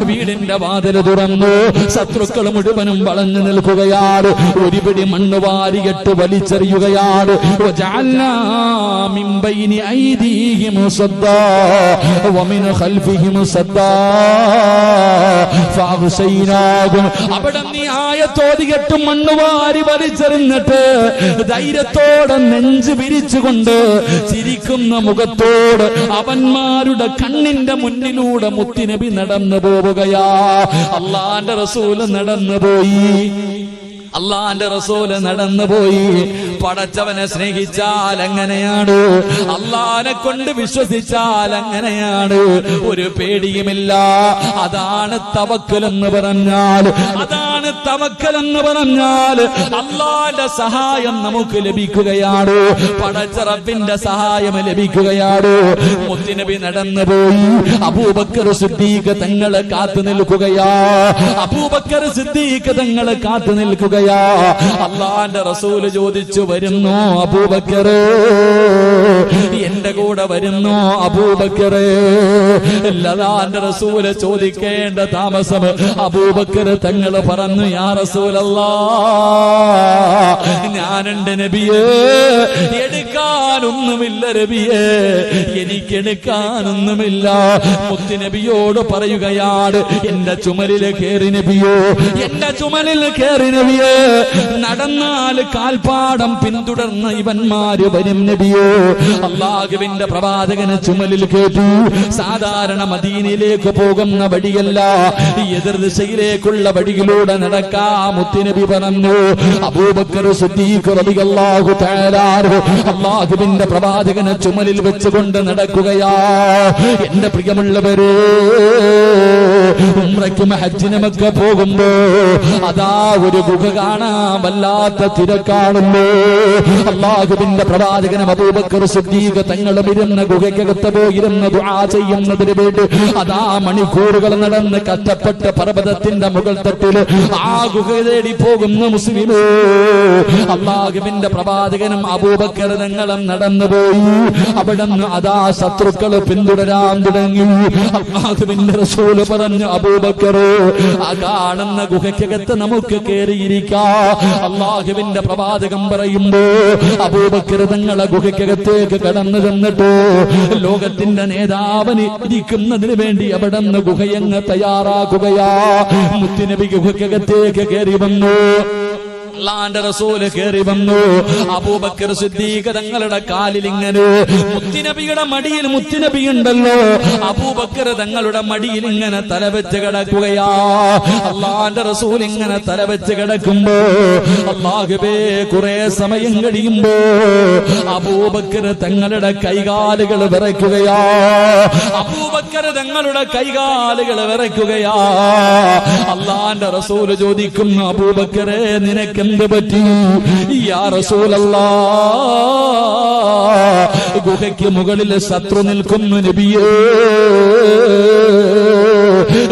Speaker 1: വീടിന്റെ വാതിൽ തുറന്നു. ശത്രുക്കൾ മുഴുവനും വളഞ്ഞു നിൽക്കുകയാണ്. ഒരു പിടി മണ്ണ് വാരിയിട്ട് വലിച്ചെറിയുകയാണ്. വജഅൽനാ മിൻ ബൈനി ഐദീഹിം സദ്ദാ വമിൻ ഖൽഫിഹിം സദ്ദാ ഫഅഗ്ശൈനാഹും. അവിടെ നീ ആയത്തോതിയിട്ട് മണ്ണ് വാരി വലിച്ചെറിഞ്ഞിട്ട് ധൈര്യത്തോടെ നെഞ്ച് വിരിച്ചുകൊണ്ട് ചിരിക്കുന്ന മുഖത്തോട് അവന്മാരുടെ കണ്ണിന്റെ മുന്നിലൂടെ മുത്തുനബി നടന്നു പോവുകയാ. അല്ലാഹുവിന്റെ റസൂൽ നടന്നുപോയി. അള്ളാന്റെ റസൂല് നടന്നുപോയി. പടച്ചവനെ സ്നേഹിച്ചാൽ അങ്ങനെയാണ്, അള്ളാനെ കൊണ്ട് വിശ്വസിച്ചാൽ അങ്ങനെയാണ്. ഒരു പേടിയുമില്ല. അതാണ് തവക്കൽ എന്ന് പറഞ്ഞാൽ, അതാണ് തവക്കൽ എന്ന് പറഞ്ഞാൽ അള്ളാന്റെ സഹായം നമുക്ക് ലഭിക്കുകയാണ്. പടച്ച റബ്ബിന്റെ സഹായം ലഭിക്കുകയാണ്. മുത്തുനബി നടന്നുപോയി. അബൂബക്കർ സിദ്ദീഖ് തങ്ങളെ കാത്തു നിൽക്കുകയാ. അബൂബക്കർ സിദ്ദീഖ് തങ്ങളെ കാത്തു നിൽക്കുകയാ. അള്ളാന്റെ റസൂല് ചോദിച്ചു, വരുന്നു അബൂബക്കർ, എന്റെ കൂടെ വരുന്നു അബൂബക്കർ. അള്ളാന്റെ റസൂല് ചോദിക്കേണ്ട താമസം അബൂബക്കർ തങ്ങൾ പറഞ്ഞു, യാ റസൂലല്ലാഹ്, ഞാനുണ്ട് നബിയേ, എടുക്കാനൊന്നുമില്ല നബിയേ, എനിക്കെടുക്കാനൊന്നുമില്ല. മുത്തുനബിയോട് പറയുകയാണ്, എന്റെ ചുമലിൽ കയറി നബിയോ, എന്റെ ചുമലിൽ കയറി നബിയേ. നടന്നാൽ കാൽപ്പാടം പിന്തുടർന്ന് ഇവന്മാര് വരും നബിയോ. അല്ലാഹുവിന്റെ പ്രവാചകന് ചുമലിൽ കേട്ടു. സാധാരണ മദീനയിലേക്ക് പോകുന്ന വഴിയല്ല, എതിർ ദിശയിലേക്കുള്ള വഴിയിലൂടെ നടക്കാ. മുത്തുനബി പറഞ്ഞു. അബൂബക്കർ സിദ്ദീഖ് റളിയല്ലാഹു തആല അല്ലാഹുവിന്റെ പ്രവാചകനെ ചുമലിൽ വെച്ചുകൊണ്ട് നടക്കുകയാ. എന്റെ പ്രിയമുള്ളവരെ, ഉംറയ്ക്കും ഹജ്ജിനുമൊക്കെ പോകുമ്പോ അതാ ഒരു ഗുഹ കാണാൻ വല്ലാത്ത തിരക്കാണല്ലോ. അല്ലാഹുവിന്റെ പ്രവാചകനും അബൂബക്കർ സിദ്ദീഖ് തങ്ങളും ഇരുന്ന ഗുഹയ്ക്കകത്ത് പോയിരുന്ന ദുആ ചെയ്യുന്നതിന് വേണ്ടി അതാ മണിക്കൂറുകൾ നടന്ന് കഷ്ടപ്പെട്ട് പർവ്വതത്തിന്റെ മുകൾ തട്ടിൽ ആ ഗുഹ തേടി പോകുന്ന മുസ്ലിമേ. അല്ലാഹുവിന്റെ പ്രവാചകനും അബൂബക്കർ തങ്ങളും നടന്നുപോയി. അവിടുന്ന് അതാ ശത്രുക്കൾ പിന്തുടരാൻ തുടങ്ങി. അല്ലാഹുവിന്റെ റസൂൽ പറഞ്ഞു, അബൂബക്കർ, ആ കാണുന്ന ഗുഹയ്ക്കകത്ത് നമുക്ക് കയറിയിരിക്കാം. അല്ലാഹുവിന്റെ പ്രവാചകൻ പറയുമ്പോ അബൂബക്കർ തങ്ങളെ ഗുഹയ്ക്കകത്തേക്ക് കടന്നു ചെന്നിട്ട് ലോകത്തിന്റെ നേതാവിന് ഇരിക്കുന്നതിന് വേണ്ടി അവിടെ നിന്ന് ഗുഹയങ്ങ് തയ്യാറാക്കുകയാ. മുത്തുനബി ഗുഹയ്ക്കകത്തേക്ക് കയറി വന്നു. അല്ലാഹുവിന്റെ റസൂല് കേറി വന്നു. അബൂബക്കർ സിദ്ദീഖ് തങ്ങളുടെ കാലിൽ ഇങ്ങനെ മുത്തുനബിയുടെ മടിയിൽ മുത്തുനബി ഉണ്ടല്ലോ, അബൂബക്കർ തങ്ങളുടെ മടിയിൽ ഇങ്ങനെ തലവെച്ച് കിടക്കുകയാ. അല്ലാഹുവിന്റെ റസൂൽ ഇങ്ങനെ തലവെച്ച് കിടക്കുമ്പോ അല്ലാഹുവേ കുറെ സമയം കഴിയുമ്പോ അബൂബക്കർ തങ്ങളുടെ കൈകാലുകൾ വിറയ്ക്കുകയാ. അബൂബക്കർ തങ്ങളുടെ കൈകാലുകൾ വിറയ്ക്കുകയാ. അല്ലാഹുവിന്റെ റസൂൽ ചോദിക്കുന്നു, അബൂബക്കറെ നിനക്കെന്ത് പറ്റി? യാ റസൂലല്ലാഹ്, ഗുഹയ്ക്ക് മുകളിൽ ശത്രു നിൽക്കുന്നു നബിയേ.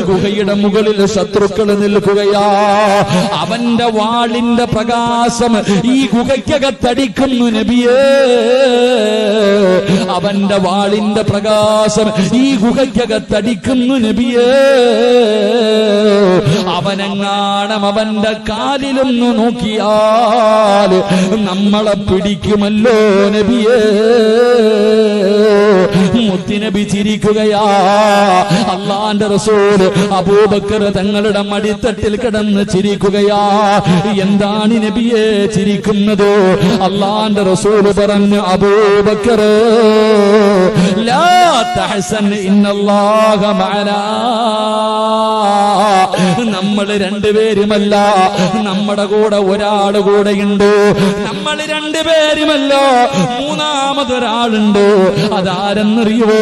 Speaker 1: ഗുഹയുടെ മുകളിൽ ശത്രുക്കൾ നിൽക്കുകയാ. അവന്റെ വാളിന്റെ പ്രകാശം ഈ ഗുഹയ്ക്കകത്തടിക്കുന്നു നബിയേ. അവന്റെ വാളിന്റെ പ്രകാശം ഈ ഗുഹയ്ക്കകത്തടിക്കുന്നു നബിയേ. അവനെങ്ങാണം അവന്റെ കാലിലൊന്ന് നോക്കിയാൽ നമ്മളെ പിടിക്കുമല്ലോ നബിയേ. മുത്തുനബി ചിരിക്കുകയാ. അല്ലാഹുവിന്റെ റസൂൽ അബൂബക്കർ തങ്ങളുടെ മടിത്തട്ടിൽ കിടന്ന് ചിരിക്കുകയാ. എന്താണ് നബിയെ ചിരിക്കുന്നത്? അല്ലാഹുവിന്റെ റസൂൽ പറഞ്ഞു, അബൂബക്കർ ലാ തഹസൻ ഇന്നല്ലാഹ മഅനാ. നമ്മൾ രണ്ടുപേരുമല്ല, നമ്മുടെ കൂടെ ഒരാൾ കൂടെയുണ്ട്. നമ്മൾ രണ്ടുപേരുമല്ല, മൂന്നാമതൊരാളുണ്ട്. അതാരെന്നറിയോ?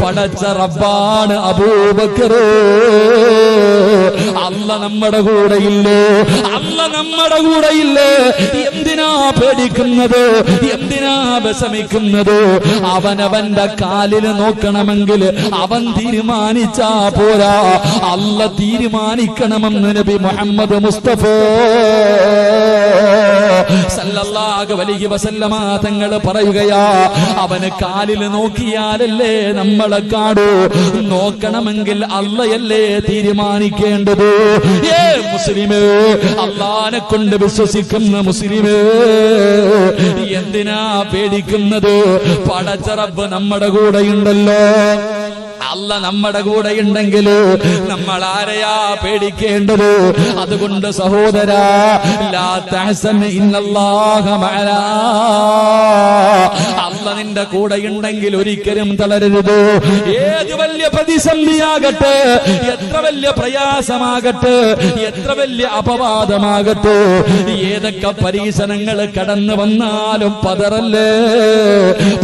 Speaker 1: പടച്ച റബ്ബാണ് അബൂബക്കർ. അല്ല നമ്മുടെ കൂടെയില്ലേ? അല്ല നമ്മുടെ കൂടെയില്ലേ? എന്തിനാ പേടിക്കുന്നത്? എന്തിനാ വിഷമിക്കുന്നത്? അവനവന്റെ കാലിൽ നോക്കണമെങ്കിൽ അവൻ തീരുമാനിച്ചാ പോരാ, അല്ല തീരുമാനിക്കണമെന്ന് നബി മുഹമ്മദ് മുസ്തഫ സല്ലല്ലാഹു അലൈഹി വസല്ലമ തങ്ങൾ പറയുകയാ. അവന് കാലിൽ നോക്കിയാലല്ലേ നമ്മളെ കാണൂ. നോക്കണമെങ്കിൽ അള്ളയല്ലേ തീരുമാനിക്കേണ്ടത്. മുസ്ലിമേ, അള്ളാനെ കൊണ്ട് വിശ്വസിക്കുന്ന മുസ്ലിമേ, എന്തിനാ പേടിക്കുന്നത്? പടച്ച റബ്ബ് നമ്മുടെ കൂടെയുണ്ടല്ലോ. അല്ല നമ്മുടെ കൂടെ ഉണ്ടെങ്കിൽ നമ്മൾ ആരെയാ പേടിക്കേണ്ടത്? അതുകൊണ്ട് സഹോദരാ, ലാ തഹസൻ ഇന്നല്ലാഹ മഅനാ. അല്ല നിന്റെ കൂടെ ഉണ്ടെങ്കിൽ ഒരിക്കലും തളരരുത്. ഏത് വലിയ പ്രതിസന്ധിയാകട്ടെ, എത്ര വലിയ പ്രയാസമാകട്ടെ, എത്ര വലിയ അപവാദമാകട്ടെ, ഏതൊക്കെ പരീക്ഷണങ്ങൾ കടന്നു വന്നാലും പതറല്ലേ,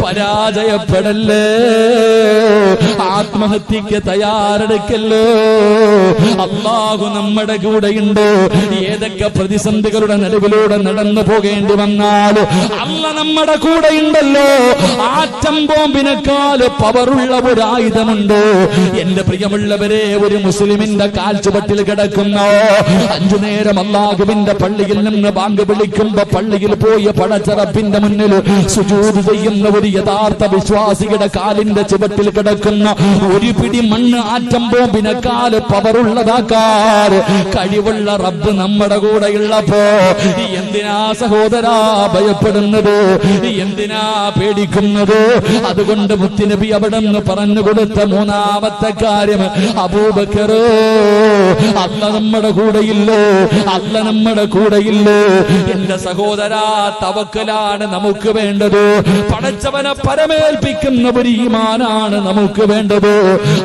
Speaker 1: പരാജയപ്പെടല്ലേ, ആത്മഹത്യക്ക് തയ്യാറെടുക്കല്ലോ. അല്ലാഹു നമ്മുടെ കൂടെയുണ്ട്. ഏതൊക്കെ പ്രതിസന്ധികളുടെ നടുവിലൂടെ നടന്നു പോകേണ്ടി വന്നാൽ അല്ല നമ്മുടെ കൂടെയുണ്ടല്ലോ. ആറ്റം ബോംബിനേക്കാൾ പവറുള്ള ഒരു ആയുധമുണ്ട്. എന്റെ പ്രിയമുള്ളവരെ, ഒരു മുസ്ലിമിന്റെ കാൽച്ചുവട്ടിൽ കിടക്കുന്ന 5 നേരം അല്ലാഹുവിന്റെ പള്ളിയിൽ നിന്ന് ബാങ്ക് വിളിക്കുമ്പോ പള്ളിയിൽ പോയി പടച്ച റബ്ബിന്റെ മുന്നിൽ സുജൂദ് ചെയ്യുന്ന ഒരു യഥാർത്ഥ വിശ്വാസിയുടെ കാലിന്റെ ചുവട്ടിൽ കിടക്കുന്ന ഒരു പിടി മണ്ണ് ആറ്റം ബോംബിനേക്കാൾ പവറുള്ളതാക്കാൻ കഴിവുള്ള റബ്ബ് നമ്മുടെ കൂടെയുള്ളപ്പോ എന്തിനാ സഹോദരാ ഭയപ്പെടുന്നത്? എന്തിനാ പേടിക്കുന്നത്? അതുകൊണ്ട് മുത്തുനബി അവിടെ നിന്ന് പറഞ്ഞു കൊടുത്ത മൂന്നാമത്തെ കാര്യം, അബൂബക്കർ, അല്ല നമ്മുടെ കൂടെയില്ലേ? അല്ല നമ്മുടെ കൂടെയില്ലേ? എന്റെ സഹോദരാ, തവക്കലാണ് നമുക്ക് വേണ്ടത്. പടച്ചവനെ പരമേൽപ്പിക്കുന്ന ഒരു ഈമാനാണ് നമുക്ക് വേണ്ടത്.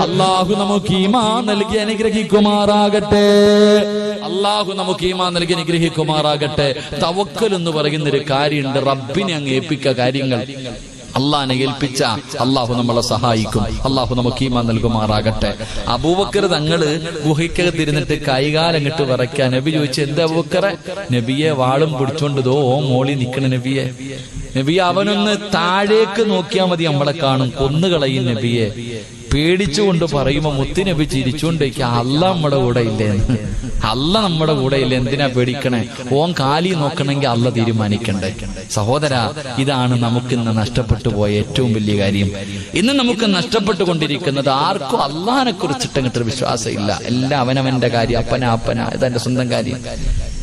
Speaker 1: അല്ലാഹു നമുക്ക് ഈമാൻ നൽകി അനുഗ്രഹിക്കുമാറാകട്ടെ. അല്ലാഹു നമുക്ക് ഈമാൻ നൽകി അനുഗ്രഹിക്കുമാറാകട്ടെ. തവക്കൽ എന്ന് പറയുന്ന ഒരു കാര്യമുണ്ട്. റബ്ബിനെ അങ്ങ് ഏൽപ്പിക്ക കാര്യങ്ങൾ. അള്ളാഹിനെ ഏൽപ്പിച്ച അള്ളാഹു നമ്മളെ സഹായിക്കും. അള്ളാഹു നമുക്ക് ഈമാൻ നൽകുമാറാകട്ടെ. അബൂബക്കർ തങ്ങള് ഗുഹയ്ക്കകത്തിരുന്നിട്ട് കൈകാലങ്ങിട്ട് വിറയ്ക്കാൻ. നബി ചോദിച്ചു, എന്താ അബൂബക്കറെ? നബിയെ വാളും പിടിച്ചോണ്ട് ദോ മോളി നിക്കണ നബിയെ. നബിയെ അവനൊന്ന് താഴേക്ക് നോക്കിയാൽ മതി, നമ്മളെ കാണും, കൊന്നുകളയും നബിയെ. പേടിച്ചുകൊണ്ട് പറയുമ്പോ മുത്തുനബി ചിരിച്ചുകൊണ്ടേക്ക്, അല്ല നമ്മുടെ കൂടെ ഇല്ലേന്ന്. അല്ല നമ്മുടെ കൂടെ ഇല്ല, എന്തിനാ പേടിക്കണേ? ഓൻ കാലി നോക്കണമെങ്കിൽ അല്ല തീരുമാനിക്കണ്ടേ. സഹോദര, ഇതാണ് നമുക്കിന്ന് നഷ്ടപ്പെട്ടു പോയ ഏറ്റവും വലിയ കാര്യം. ഇന്ന് നമുക്ക് നഷ്ടപ്പെട്ടുകൊണ്ടിരിക്കുന്നത് ആർക്കും അള്ളാഹിനെ കുറിച്ചിട്ട് അങ്ങോട്ടൊരു വിശ്വാസം ഇല്ല. എല്ലാം അവനവന്റെ കാര്യം, അപ്പന ഇതെന്റെ സ്വന്തം കാര്യം.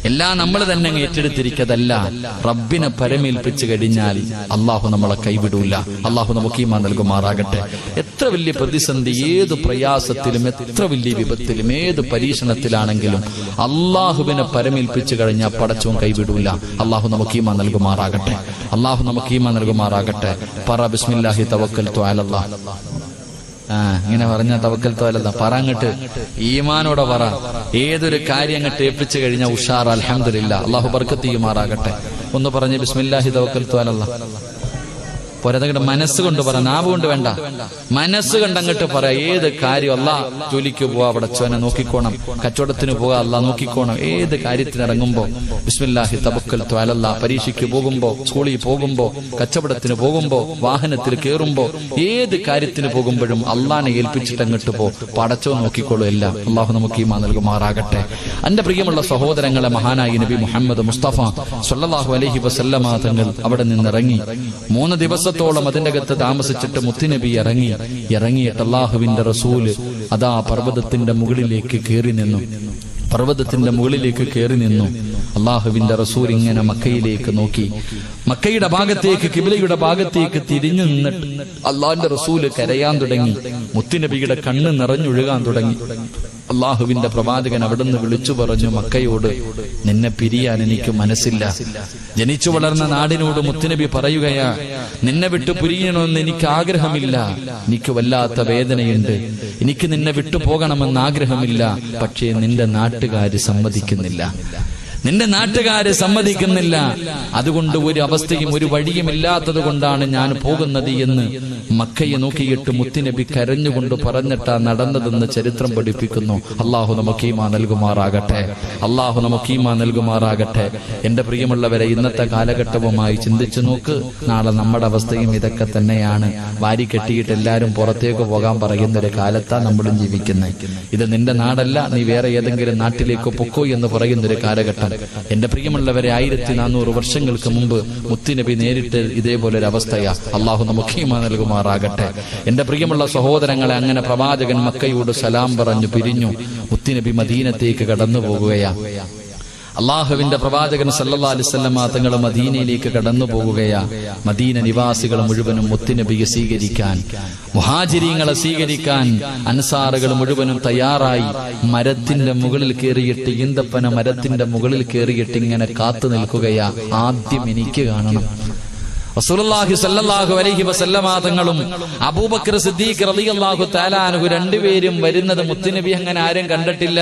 Speaker 1: എല്ലാം നമ്മൾ തന്നെ ഏറ്റെടുത്തിരിക്കതല്ല. റബ്ബിനെ പരമേൽപ്പിച്ചു കഴിഞ്ഞാൽ അള്ളാഹു നമ്മളെ കൈവിടൂല. അള്ളാഹു നമുക്ക് ഈമാൻ നൽകുമാറാകട്ടെ. എത്ര വലിയ പ്രതിസന്ധി, ഏത് പ്രയാസത്തിലും, എത്ര വലിയ വിപത്തിലും, ഏത് പരീക്ഷണത്തിലാണെങ്കിലും അള്ളാഹുവിനെ പരമേൽപ്പിച്ചു കഴിഞ്ഞാൽ പടച്ചവൻ കൈവിടൂല. അള്ളാഹു നമുക്ക് ഈമാൻ നൽകുമാറാകട്ടെ. അള്ളാഹു നമുക്ക് ഈമാൻ നൽകുമാറാകട്ടെ. പറ ബിസ്മില്ലാഹി തവക്കൽതു അലല്ലാഹ്. ഇങ്ങനെ പറഞ്ഞ തവക്കൽതു അലല്ലാഹ് പറ. അങ്ങട്ട് ഈമാനോടെ പറ. ഏതൊരു കാര്യം അങ്ങട്ട് ഏൽപ്പിച്ചു കഴിഞ്ഞാൽ ഉഷാർ. അൽഹംദുലില്ലാഹ്. അള്ളാഹു ബർക്കത്ത് ചെയ്യുമാറാകട്ടെ. ഒന്ന് പറഞ്ഞ് ബിസ്മില്ലാഹി തവക്കൽതു അലല്ലാഹ്. പോരാതങ്ങട്ട് മനസ്സുകൊണ്ട് പറ, നാവ് കൊണ്ട് വേണ്ട, മനസ്സുകൊണ്ട് അങ്ങോട്ട് പറ. ഏത് കാര്യം അല്ലാ, ജോലിക്ക് പോവാ പടച്ചവനെ നോക്കിക്കോണം, കച്ചവടത്തിന് പോവാ അല്ലാ നോക്കിക്കോണം. ഏത് കാര്യത്തിന് ഇറങ്ങുമ്പോ ബിസ്മില്ലാഹി തവക്കൽതു അലല്ലാഹ്. പരീക്ഷയ്ക്ക് പോകുമ്പോ, സ്കൂളിൽ പോകുമ്പോ, കച്ചവടത്തിന് പോകുമ്പോ, വാഹനത്തിൽ കയറുമ്പോ, ഏത് കാര്യത്തിന് പോകുമ്പോഴും അള്ളാനെ ഏൽപ്പിച്ചിട്ട് അങ്ങോട്ട് പോ. പടച്ചവൻ നോക്കിക്കോളൂ എല്ലാം. അള്ളാഹു നമുക്ക് ഈമാൻ നൽകുമാറാകട്ടെ. എന്റെ പ്രിയമുള്ള സഹോദരങ്ങളെ, മഹാനായി നബി മുഹമ്മദ് മുസ്തഫ സ്വല്ലല്ലാഹു അലൈഹി വസല്ലമ തങ്ങൾ അവിടെ നിന്നിറങ്ങി 3 ദിവസത്തോളം അതിന്റെ അകത്ത് താമസിച്ചിട്ട് മുത്തുനബി ഇറങ്ങിയിട്ട് അള്ളാഹുവിന്റെ റസൂല് അതാ പർവ്വതത്തിന്റെ മുകളിലേക്ക് കയറി നിന്നു. അള്ളാഹുവിന്റെ റസൂൽ ഇങ്ങനെ മക്കയിലേക്ക് നോക്കി. മക്കയുടെ ഭാഗത്തേക്ക്, കിബിലയുടെ ഭാഗത്തേക്ക് തിരിഞ്ഞു നിന്നിട്ട് അള്ളാഹിന്റെ റസൂല് കരയാൻ തുടങ്ങി. മുത്തുനബിയുടെ കണ്ണ് നിറഞ്ഞൊഴുകാൻ തുടങ്ങി. അള്ളാഹുവിന്റെ പ്രവാചകൻ അവിടുന്ന് വിളിച്ചു പറഞ്ഞു മക്കയോട്, നിന്നെ പിരിയാൻ എനിക്ക് മനസ്സില്ല. ജനിച്ചു വളർന്ന നാടിനോട് മുത്തുനബി പറയുകയാ, നിന്നെ വിട്ടു പിരിയണമെന്ന് എനിക്ക് ആഗ്രഹമില്ല. എനിക്ക് വല്ലാത്ത വേദനയുണ്ട്. എനിക്ക് നിന്നെ വിട്ടു പോകണമെന്ന് ആഗ്രഹമില്ല. പക്ഷേ നിന്റെ നാട്ടുകാര് സമ്മതിക്കുന്നില്ല. അതുകൊണ്ട് ഒരു അവസ്ഥയും ഒരു വഴിയും ഇല്ലാത്തത് കൊണ്ടാണ് ഞാൻ പോകുന്നത് എന്ന് മക്കയെ നോക്കിയിട്ട് മുത്തുനബി കരഞ്ഞുകൊണ്ട് പറഞ്ഞിട്ടാ നടന്നതെന്ന് ചരിത്രം പഠിപ്പിക്കുന്നു. അള്ളാഹു നമുക്ക് ഈമാൻ നൽകുമാറാകട്ടെ. എന്റെ പ്രിയമുള്ളവരെ, ഇന്നത്തെ കാലഘട്ടവുമായി ചിന്തിച്ചു നോക്ക്. നാളെ നമ്മുടെ അവസ്ഥയും ഇതൊക്കെ തന്നെയാണ്. വാരി കെട്ടിയിട്ട് എല്ലാവരും പുറത്തേക്ക് പോകാൻ പറയുന്നൊരു കാലത്താ നമ്മളും ജീവിക്കുന്നത്. ഇത് നിന്റെ നാടല്ല, നീ വേറെ ഏതെങ്കിലും നാട്ടിലേക്ക് പൊക്കോ എന്ന് പറയുന്നൊരു കാലഘട്ടം. എന്റെ പ്രിയമുള്ളവരെ, 1400 വർഷങ്ങൾക്ക് മുമ്പ് മുത്തുനബി നേരിട്ട് ഇതേപോലൊരു അവസ്ഥയാ. അള്ളാഹു നമുക്ക് ഈമാൻ നൽകുമാറാകട്ടെ. എന്റെ പ്രിയമുള്ള സഹോദരങ്ങളെ, അങ്ങനെ പ്രവാചകൻ മക്കയോട് സലാം പറഞ്ഞു പിരിഞ്ഞു. മുത്തുനബി മദീനത്തേക്ക് കടന്നു പോകുകയാ. അള്ളാഹുവിന്റെ പ്രവാചകൻ സല്ലല്ലാഹു അലൈഹി വസല്ലം തങ്ങൾ മദീനയിലേക്ക് കടന്നു പോകുകയാ. മദീന നിവാസികൾ മുഴുവനും മുത്തുനബിയെ സ്വീകരിക്കാൻ, മുഹാജിരീങ്ങളെ സ്വീകരിക്കാൻ അൻസാറുകൾ മുഴുവനും തയ്യാറായി മരത്തിന്റെ മുകളിൽ കയറിയിട്ട്, ഈന്തപ്പന മരത്തിന്റെ മുകളിൽ കയറിയിട്ട് ഇങ്ങനെ കാത്തു നിൽക്കുകയാ. ആദ്യം എനിക്ക് കാണണം. റസൂലുള്ളാഹി സ്വല്ലല്ലാഹു അലൈഹി വസല്ലമ തങ്ങളും അബൂബക്കർ സിദ്ദീഖ് റളിയല്ലാഹു തആല അൻഹു രണ്ടുപേരും വരുന്നത് മുത്തുനബി അങ്ങനെ ആരും കണ്ടിട്ടില്ല.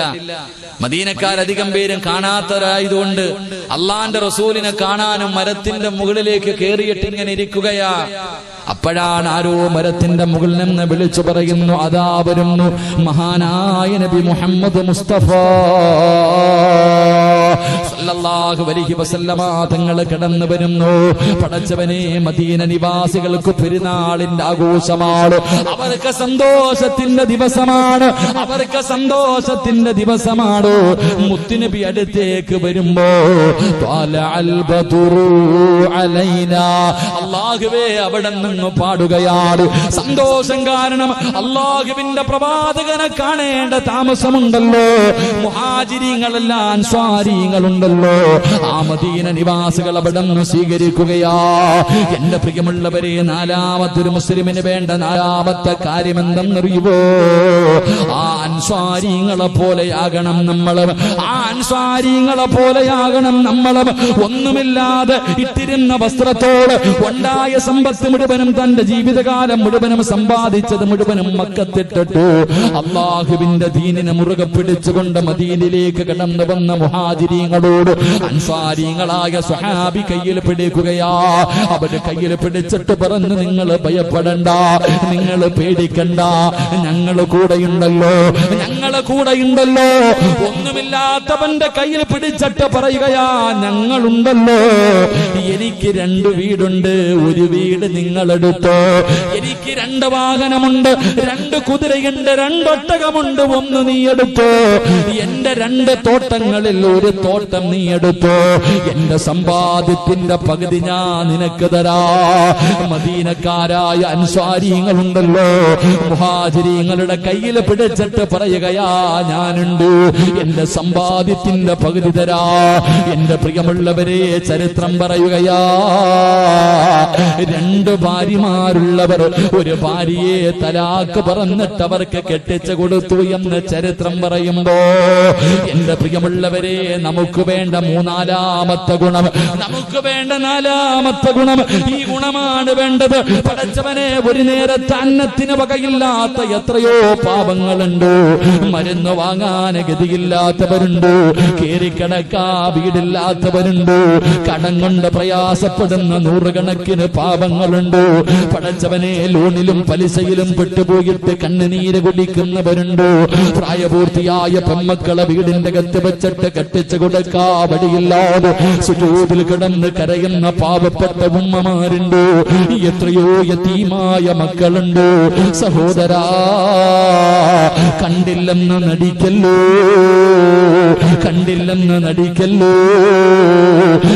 Speaker 1: മദീനക്കാരധികം പേരും കാണാത്തവരായതുകൊണ്ട് അള്ളാന്റെ റസൂലിനെ കാണാനും മരത്തിന്റെ മുകളിലേക്ക് കയറിയിട്ട് ഇങ്ങനെ ഇരിക്കുകയാ. അപ്പോഴാണ് ആരോ മരത്തിന്റെ മുകളിൽ നിന്ന് വിളിച്ചു പറയുന്നു, അതാ വരുന്നു മഹാനായ നബി മുഹമ്മദ് മുസ്തഫ സല്ലല്ലാഹു അലൈഹി വസല്ലമ തങ്ങൾ കടന്നു വരുന്നു. പടച്ചവനെ, മദീന നിവാസികൾക്ക് പെരുന്നാളിന്റെ ആഘോഷമാണ്. അവർക്ക് സന്തോഷത്തിന്റെ ദിവസമാണ്. മുത്തുനബി അടുത്തേക്ക് വരുമ്പോ അല്ലാഹുവേ അവിടെ നിന്ന് പാടുകയാണ്. സന്തോഷം കാരണം അല്ലാഹുവിന്റെ പ്രവാചകനെ കാണേണ്ട താമസമുണ്ടല്ലോ. മുഹാജിരീങ്ങളെല്ലാം അൻസ്വാരികളുണ്ടല്ലോ. ആ മദീന നിവാസികൾ അവിടെ നിന്ന് സ്വീകരിക്കുകയാ. എന്റെ പ്രിയമുള്ളവരെ, നാലാമത്തൊരു മുസ്ലിമിന് വേണ്ട നാലാമത്തെ കാര്യം എന്തെന്നറിയുവോ? ആ അൻസ്വാരികളെ പോലെയാകണം നമ്മൾ. ഒന്നുമില്ലാതെ ഇട്ടിരുന്ന വസ്ത്രത്തോട് ഉണ്ടായ സമ്പത്ത് മുഴുവനും, തന്റെ ജീവിതകാലം മുഴുവനും സമ്പാദിച്ചത് മുഴുവനും മക്കത്തിട്ടിട്ടു അള്ളാഹുവിന്റെ ദീനിനെ മുറുകെ പിടിച്ചുകൊണ്ട് മദീനയിലേക്ക് കടന്നു വന്ന മുഹാജിരീങ്ങളോട് അൻസാരികളായ സ്വഹാബി കയ്യിൽ പിടിക്കുകയാ. അവര് കയ്യിൽ പിടിച്ചിട്ട് പറഞ്ഞു, നിങ്ങൾ ഭയപ്പെടണ്ട, നിങ്ങൾ പേടിക്കണ്ട, ഞങ്ങൾ കൂടെയുണ്ടല്ലോ. ഒന്നുമില്ലാത്തവന്റെ കയ്യിൽ പിടിച്ചിട്ട് പറയുകയാ, ഞങ്ങളുണ്ടല്ലോ. എനിക്ക് 2 വീടുണ്ട്, ഒരു വീട് നിങ്ങളെടുത്തോ. എനിക്ക് 2 വാഹനമുണ്ട്, 2 കുതിരയുണ്ട്, 2 ഒട്ടകമുണ്ട്, 1 നീ എടുത്തോ. എന്റെ 2 തോട്ടങ്ങളിൽ ഒരു
Speaker 2: തോട്ടം നീ എടുത്തോ, എന്റെ സമ്പാദ്യത്തിന്റെ പകുതി ഞാൻ നിനക്ക് തരാ. മദീനക്കാരായ അൻസ്വാരിങ്ങളുണ്ടല്ലോ, മുഹാജിരീങ്ങളുടെ കയ്യിൽ പിടിച്ചിട്ട് പറയുകയാ, ഞാനുണ്ട്, എന്റെ സമ്പാദ്യത്തിന്റെ പകുതി തരാ. എന്റെ പ്രിയമുള്ളവരെ, ചരിത്രം പറയുകയാ, 2 ഭാര്യമാരുള്ളവർ ഒരു ഭാര്യയെ തലാക്ക് പറഞ്ഞിട്ട് അവർക്ക് കെട്ടിച്ചു കൊടുത്തു എന്ന് ചരിത്രം പറയുമ്പോ, എന്റെ പ്രിയമുള്ളവരെ, നമുക്ക് വേണ്ട 3-ാമത്തെ ഗുണം, നമുക്ക് വേണ്ട 4-ാമത്തെ ഗുണം, ഈ ഗുണമാണ് വേണ്ടത്. പടച്ചവനെ, ഒരു നേരത്തെ അന്നത്തിന് വകയില്ലാത്ത എത്രയോ പാപങ്ങളുണ്ട്. മരുന്ന് വാങ്ങാൻ ഗതിയില്ലാത്തവരുണ്ട്, കേറിക്കിടക്കാ വീടില്ലാത്തവരുണ്ട്, കടം കൊണ്ട് പ്രയാസപ്പെടുന്ന 100 കണക്കിന് പാപങ്ങളുണ്ട്. പടച്ചവനെ, ലോണിലും പലിശയിലും പെട്ടുപോയിട്ട് കണ്ണുനീര് കുടിക്കുന്നവരുണ്ട്. പ്രായപൂർത്തിയായ പെമ്മക്കളെ വീടിന്റെ അകത്ത് വെച്ചിട്ട് കെട്ടിച്ചു കൊടുക്കാ വടിയില്ലാതെ സുജൂദിൽ കിടന്ന് കരയുന്ന പാവപ്പെട്ട ഉമ്മമാരുണ്ട്. എത്രയോ യതീമായ മക്കളുണ്ട്. സഹോദരാ, കണ്ടില്ലെന്ന് നടിക്കല്ലോ, കണ്ടില്ലെന്ന് നടിക്കല്ലോ,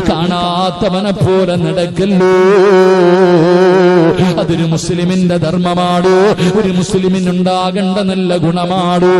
Speaker 2: കാണാത്തവനെ പോലെ നടക്കല്ലോ. അതൊരു മുസ്ലിമിന്റെ ധർമ്മമാണോ? ഒരു മുസ്ലിമിനുണ്ടാകേണ്ട നല്ല ഗുണമാണോ?